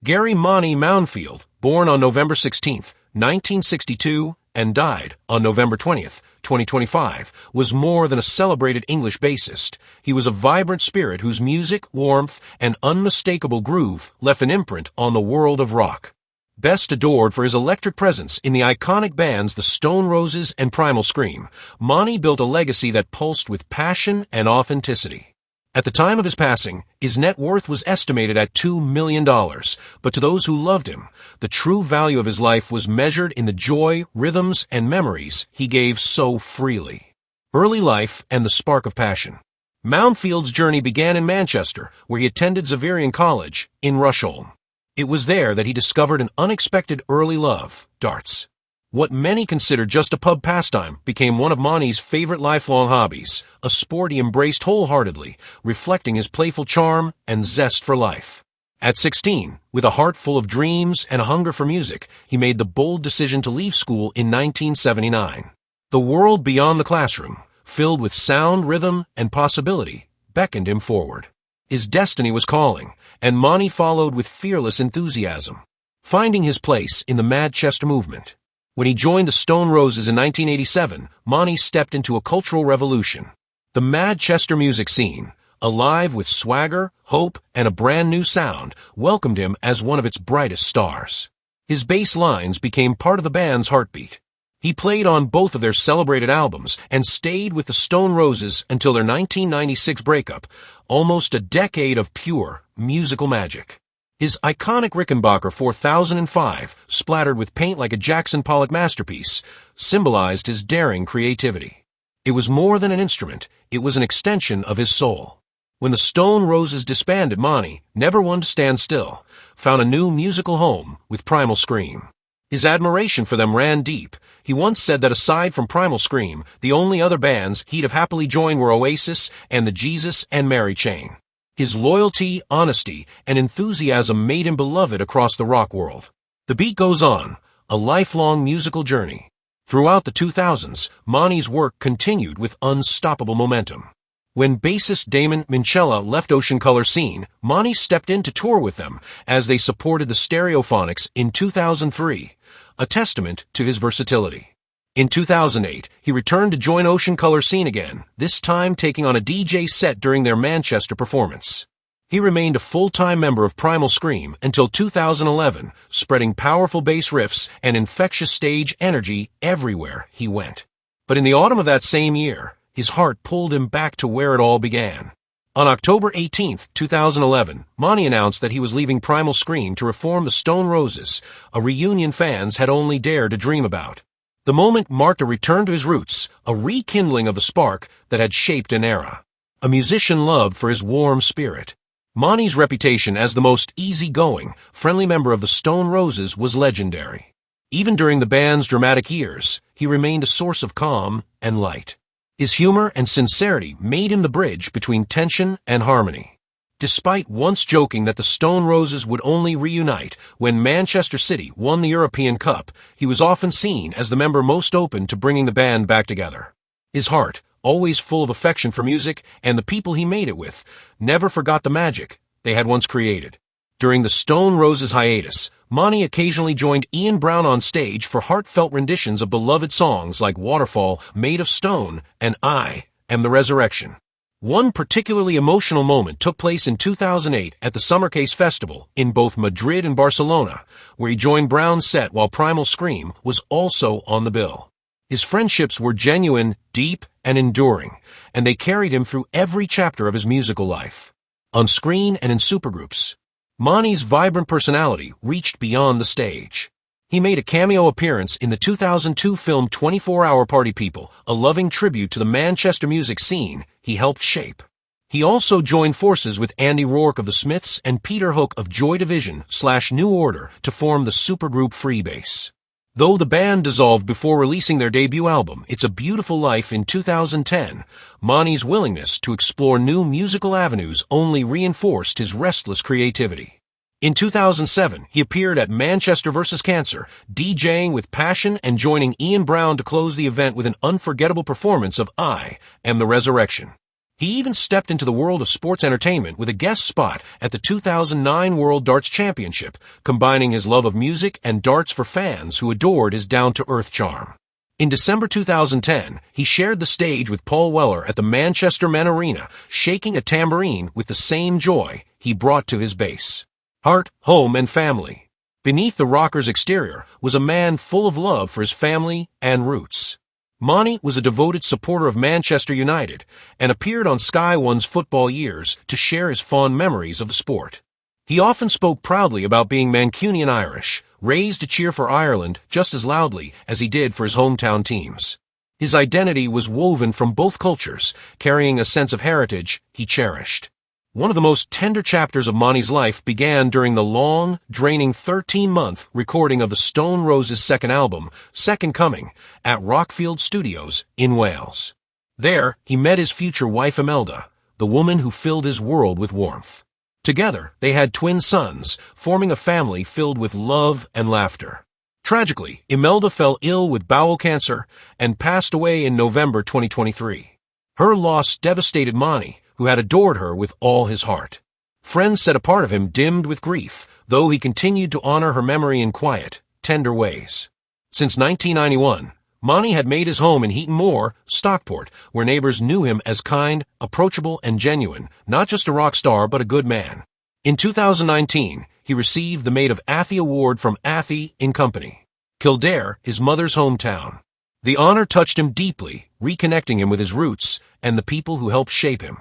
Gary Monty Mounfield, born on November 16, 1962, and died on November 20, 2025, was more than a celebrated English bassist. He was a vibrant spirit whose music, warmth, and unmistakable groove left an imprint on the world of rock. Best adored for his electric presence in the iconic bands The Stone Roses and Primal Scream, Monty built a legacy that pulsed with passion and authenticity. At the time of his passing, his net worth was estimated at $2 million, but to those who loved him, the true value of his life was measured in the joy, rhythms, and memories he gave so freely. Early life and the spark of passion. Mounfield's journey began in Manchester, where he attended Xaverian College in Rusholme. It was there that he discovered an unexpected early love, darts. What many considered just a pub pastime became one of Monty's favorite lifelong hobbies, a sport he embraced wholeheartedly, reflecting his playful charm and zest for life. At 16, with a heart full of dreams and a hunger for music, he made the bold decision to leave school in 1979. The world beyond the classroom, filled with sound, rhythm, and possibility, beckoned him forward. His destiny was calling, and Monty followed with fearless enthusiasm, finding his place in the Manchester movement. When he joined the Stone Roses in 1987, Monty stepped into a cultural revolution. The Manchester music scene, alive with swagger, hope, and a brand new sound, welcomed him as one of its brightest stars. His bass lines became part of the band's heartbeat. He played on both of their celebrated albums and stayed with the Stone Roses until their 1996 breakup, almost a decade of pure musical magic. His iconic Rickenbacker 4005, splattered with paint like a Jackson Pollock masterpiece, symbolized his daring creativity. It was more than an instrument, it was an extension of his soul. When the Stone Roses disbanded, Monty, never one to stand still, found a new musical home with Primal Scream. His admiration for them ran deep. He once said that aside from Primal Scream, the only other bands he'd have happily joined were Oasis and the Jesus and Mary chain. His loyalty, honesty, and enthusiasm made him beloved across the rock world. The beat goes on, a lifelong musical journey. Throughout the 2000s, Monty's work continued with unstoppable momentum. When bassist Damon Minchella left Ocean Color Scene, Monty stepped in to tour with them as they supported the Stereophonics in 2003, a testament to his versatility. In 2008, he returned to join Ocean Color Scene again, this time taking on a DJ set during their Manchester performance. He remained a full-time member of Primal Scream until 2011, spreading powerful bass riffs and infectious stage energy everywhere he went. But in the autumn of that same year, his heart pulled him back to where it all began. On October 18, 2011, Monty announced that he was leaving Primal Scream to reform the Stone Roses, a reunion fans had only dared to dream about. The moment marked a return to his roots, a rekindling of the spark that had shaped an era. A musician loved for his warm spirit. Monty's reputation as the most easygoing, friendly member of the Stone Roses was legendary. Even during the band's dramatic years, he remained a source of calm and light. His humor and sincerity made him the bridge between tension and harmony. Despite once joking that the Stone Roses would only reunite when Manchester City won the European Cup, he was often seen as the member most open to bringing the band back together. His heart, always full of affection for music and the people he made it with, never forgot the magic they had once created. During the Stone Roses hiatus, Monty occasionally joined Ian Brown on stage for heartfelt renditions of beloved songs like Waterfall, Made of Stone, and I Am the Resurrection. One particularly emotional moment took place in 2008 at the Summercase Festival in both Madrid and Barcelona, where he joined Brown's set while Primal Scream was also on the bill. His friendships were genuine, deep, and enduring, and they carried him through every chapter of his musical life. On screen and in supergroups, Monty's vibrant personality reached beyond the stage. He made a cameo appearance in the 2002 film 24-Hour Party People, a loving tribute to the Manchester music scene he helped shape. He also joined forces with Andy Rourke of the Smiths and Peter Hook of Joy Division/New Order to form the supergroup Freebase. Though the band dissolved before releasing their debut album, It's a Beautiful Life, in 2010, Monty's willingness to explore new musical avenues only reinforced his restless creativity. In 2007, he appeared at Manchester vs. Cancer, DJing with passion and joining Ian Brown to close the event with an unforgettable performance of I Am the Resurrection. He even stepped into the world of sports entertainment with a guest spot at the 2009 World Darts Championship, combining his love of music and darts for fans who adored his down-to-earth charm. In December 2010, he shared the stage with Paul Weller at the Manchester Men Arena, shaking a tambourine with the same joy he brought to his bass. Heart, home, and family. Beneath the rocker's exterior was a man full of love for his family and roots. Monty was a devoted supporter of Manchester United and appeared on Sky One's Football Years to share his fond memories of the sport. He often spoke proudly about being Mancunian Irish, raised to cheer for Ireland just as loudly as he did for his hometown teams. His identity was woven from both cultures, carrying a sense of heritage he cherished. One of the most tender chapters of Monty's life began during the long, draining 13-month recording of the Stone Roses' second album, Second Coming, at Rockfield Studios in Wales. There, he met his future wife Imelda, the woman who filled his world with warmth. Together, they had twin sons, forming a family filled with love and laughter. Tragically, Imelda fell ill with bowel cancer and passed away in November 2023. Her loss devastated Monty, who had adored her with all his heart. Friends said a part of him dimmed with grief, though he continued to honor her memory in quiet, tender ways. Since 1991, Monty had made his home in Heaton Moor, Stockport, where neighbors knew him as kind, approachable, and genuine, not just a rock star but a good man. In 2019, he received the Maid of Athy Award from Athy & Company, Kildare, his mother's hometown. The honor touched him deeply, reconnecting him with his roots and the people who helped shape him.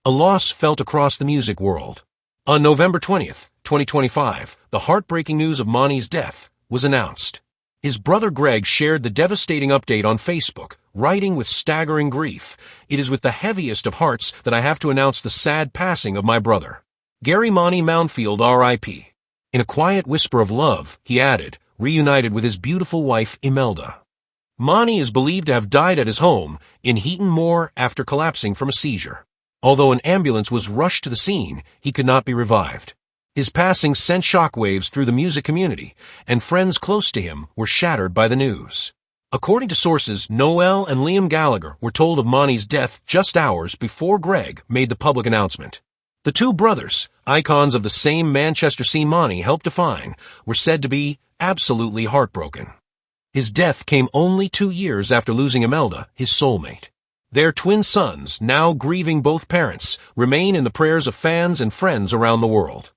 A loss felt across the music world. On November 20th, 2025, the heartbreaking news of Monty's death was announced. His brother Greg shared the devastating update on Facebook, writing with staggering grief, "It is with the heaviest of hearts that I have to announce the sad passing of my brother. Gary Monty Mounfield R.I.P." In a quiet whisper of love, he added, reunited with his beautiful wife Imelda. Monty is believed to have died at his home in Heaton Moor after collapsing from a seizure. Although an ambulance was rushed to the scene, he could not be revived. His passing sent shockwaves through the music community, and friends close to him were shattered by the news. According to sources, Noel and Liam Gallagher were told of Monty's death just hours before Greg made the public announcement. The two brothers, icons of the same Manchester scene Monty helped define, were said to be absolutely heartbroken. His death came only 2 years after losing Imelda, his soulmate. Their twin sons, now grieving both parents, remain in the prayers of fans and friends around the world.